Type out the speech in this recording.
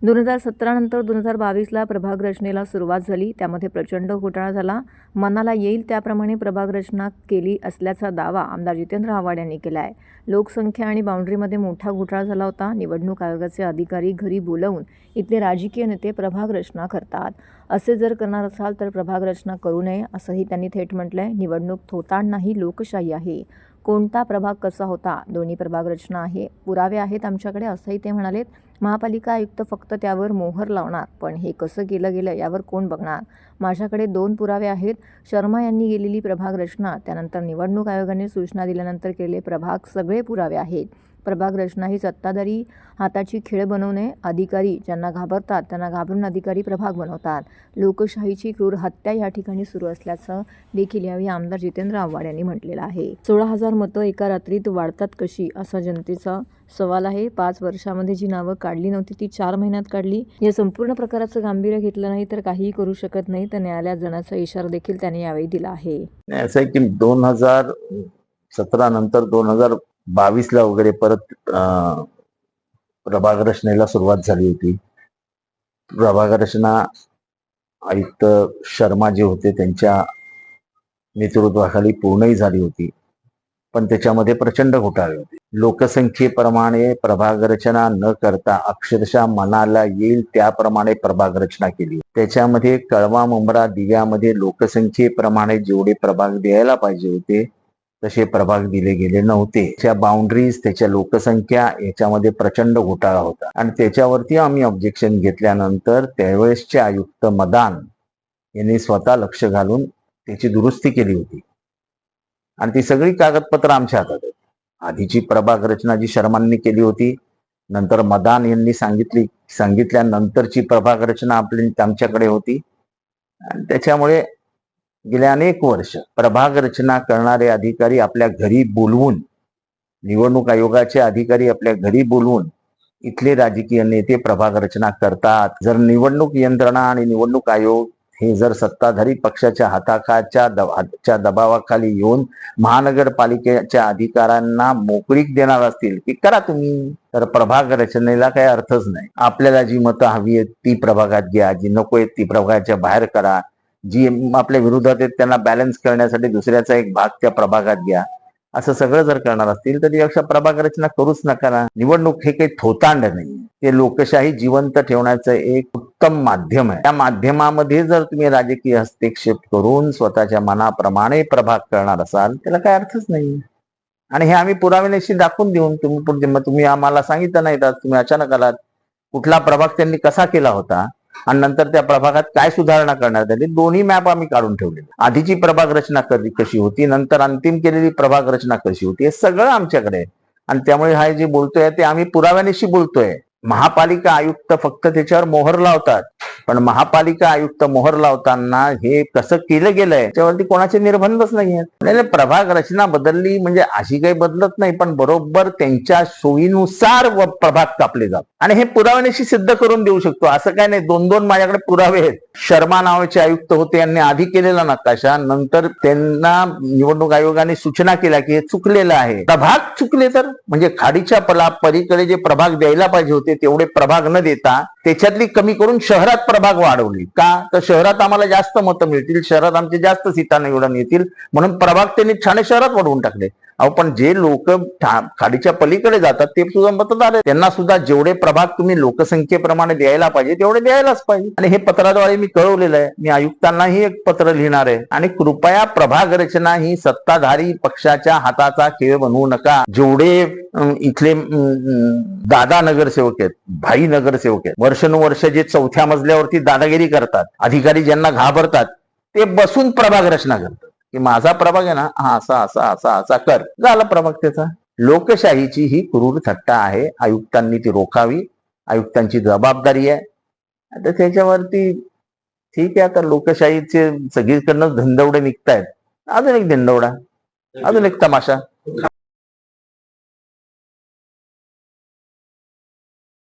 2017 नंतर 2022ला प्रभाग रचनेला सुरुवात झाली. त्यामध्ये प्रचंड घोटाळा झाला. मनाला येईल त्याप्रमाणे प्रभाग रचना केली असल्याचा दावा आमदार जितेंद्र आव्हाड यांनी केला आहे. लोकसंख्या आणि बाउंड्रीमध्ये मोठा घोटाळा झाला होता. निवडणूक आयोगाचे अधिकारी घरी बोलावून इथले राजकीय नेते प्रभाग रचना करतात. असे जर करणार असाल तर प्रभाग रचना करू नये असंही त्यांनी थेट म्हटलंय. निवडणूक थोतांड नाही, लोकशाही आहे. कोणता प्रभाग कसा होता, दोन्ही प्रभाग रचना आहे, पुरावे आहेत आमच्याकडे असंही ते म्हणालेत. महापालिका आयुक्त फक्त त्यावर मोहर लावणार, पण हे कसं केलं गेलं यावर कोण बघणार. माझ्याकडे 2 पुरावे आहेत. शर्मा यांनी केलेली प्रभाग रचना, त्यानंतर निवडणूक आयोगाने सूचना दिल्यानंतर केलेले प्रभाग, सगळे पुरावे आहेत. प्रभाग रचना ही सत्ताधारी हाताची खेळ बनवू नये. अधिकारी ज्यांना घाबरतात त्यांना घाबरून अधिकारी प्रभाग बनवतात. लोकशाहीची क्रूर हत्या या ठिकाणी सुरू असल्याचं देखील यावेळी आमदार जितेंद्र आव्हाड यांनी म्हटलेलं आहे. 16,000 मतं एका रात्रीत वाढतात कशी, असा जनतेचा सवाल आहे. 5 वर्षामध्ये जी नावं काढली नव्हती ती 4 महिन्यात काढली. या संपूर्ण प्रकाराचं गांभीर्य घेतलं नाही तर काहीही करू शकत नाही, तर न्यायालयात जाण्याचा इशारा देखील त्यांनी यावेळी दिला आहे. असं आहे की 2017 नंतर 2022ला वगैरे परत प्रभाग रचनेला सुरुवात झाली होती. प्रभाग रचना आयुक्त शर्मा जे होते त्यांच्या नेतृत्वाखाली पूर्णही झाली होती, पण त्याच्यामध्ये प्रचंड घोटाळे होते. लोकसंख्येप्रमाणे प्रभाग रचना न करता अक्षरशः मनाला येईल त्याप्रमाणे प्रभाग रचना केली. त्याच्यामध्ये कळवा मुंब्रा दिव्यामध्ये लोकसंख्येप्रमाणे जेवढे प्रभाग द्यायला पाहिजे होते तसे प्रभाग दिले गेले नव्हते. त्याच्या बाउंड्रीज, त्याच्या लोकसंख्या याच्यामध्ये प्रचंड घोटाळा होता आणि त्याच्यावरती आम्ही ऑब्जेक्शन घेतल्यानंतर त्यावेळेसचे आयुक्त मदान यांनी स्वतः लक्ष घालून त्याची दुरुस्ती केली होती आणि ती सगळी कागदपत्र आमच्या हातात आहेत. आधीची प्रभाग रचना जी शर्मांनी केली होती, नंतर मदान यांनी सांगितल्यानंतरची प्रभाग रचना आमच्याकडे होती आणि त्याच्यामुळे गेल्या अनेक वर्ष प्रभाग रचना करणारे अधिकारी आपल्या घरी बोलवून, निवडणूक आयोगाचे अधिकारी आपल्या घरी बोलवून इथले राजकीय नेते प्रभाग रचना करतात. जर निवडणूक यंत्रणा आणि निवडणूक आयोग हे जर सत्ताधारी पक्षाच्या हाताच्या दबावाखाली येऊन महानगरपालिकेच्या अधिकाऱ्यांना मोकळीक देणार असतील की करा तुम्ही, तर प्रभाग रचनेला काही अर्थच नाही. आपल्याला जी मतं हवी आहेत ती प्रभागात घ्या, जी नको आहेत ती प्रभागाच्या बाहेर करा, जी आपल्या विरोधात आहेत त्यांना बॅलन्स करण्यासाठी दुसऱ्याचा एक भाग त्या प्रभागात घ्या. असं सगळं जर करणार असतील तर यापेक्षा प्रभाग रचना करूच नका. निवडणूक हे काही थोतांड नाही, ते लोकशाही जिवंत ठेवण्याचं एक उत्तम माध्यम आहे. त्या माध्यमामध्ये जर तुम्ही राजकीय हस्तक्षेप करून स्वतःच्या मनाप्रमाणे प्रभाग करणार असाल त्याला काय अर्थच नाही. आणि हे आम्ही पुराव्यानिशी दाखवून देऊन तुम्ही आम्हाला सांगितलं नाही तर तुम्ही अचानक आलात. कुठला प्रभाग त्यांनी कसा केला होता आणि नंतर त्या प्रभागात काय सुधारणा करण्यात आली, दोन्ही मॅप आम्ही काढून ठेवले. आधीची प्रभाग रचना कशी होती, नंतर अंतिम केलेली प्रभाग रचना कशी होती, हे सगळं आमच्याकडे आहे. आणि त्यामुळे हा जे बोलतोय ते आम्ही पुराव्यानिशी बोलतोय. महापालिका आयुक्त फक्त त्याच्यावर मोहर लावतात, पण महापालिका आयुक्त मोहर लावताना हे कसं केलं गेलंय त्याच्यावरती कोणाचे निर्बंधच नाही आहेत. प्रभाग रचना बदलली म्हणजे अशी काही बदलत नाही, पण बरोबर त्यांच्या सोयीनुसार प्रभाग कापले जातात आणि हे पुराव्यानिशी सिद्ध करून देऊ शकतो. असं काय नाही, 2 माझ्याकडे पुरावे आहेत. शर्मा नावाचे आयुक्त होते, यांनी आधी केलेला नकाशा, नंतर त्यांना निवडणूक आयोगाने सूचना केल्या की हे चुकलेलं आहे. प्रभाग चुकले तर म्हणजे खाडीच्या पलीकडे जे प्रभाग द्यायला पाहिजे होते तेवढे प्रभाग न देता त्याच्यातली कमी करून शहरात प्रभाग वाढवली. का तर शहरात आम्हाला जास्त मतं मिळतील, शहरात आमचे जास्त सीटा निवडून येतील, म्हणून प्रभाग त्यांनी ठाणे शहरात वाढवून टाकले. अहो पण जे लोक खाडीच्या पलीकडे जातात ते सुद्धा मतदार आहेत, त्यांना सुद्धा जेवढे प्रभाग तुम्ही लोकसंख्येप्रमाणे द्यायला पाहिजे तेवढे द्यायलाच पाहिजे. आणि हे पत्राद्वारे मी कळवलेलं आहे. मी आयुक्तांनाही एक पत्र लिहिणार आहे आणि कृपया प्रभाग रचना ही सत्ताधारी पक्षाच्या हाताचा खेळ बनवू नका. जेवढे इथले दादा नगरसेवक आहेत, भाई नगरसेवक आहेत, वर्षानुवर्ष जे 4थ्या मजल्यावरती दादागिरी करतात, अधिकारी ज्यांना घाबरतात, ते बसून प्रभाग रचना करतात की माझा प्रभाग आहे ना, हा असा असा असा असा कर, झाला प्रभाग त्याचा. लोकशाहीची ही क्रूर थट्टा आहे. आयुक्तांनी ती रोखावी, आयुक्तांची जबाबदारी आहे. आता त्याच्यावरती ठीक आहे, आता लोकशाहीचे सगळीकडनं धंदवडे निघतायत, अजून एक धंदवडा, अजून एक तमाशा.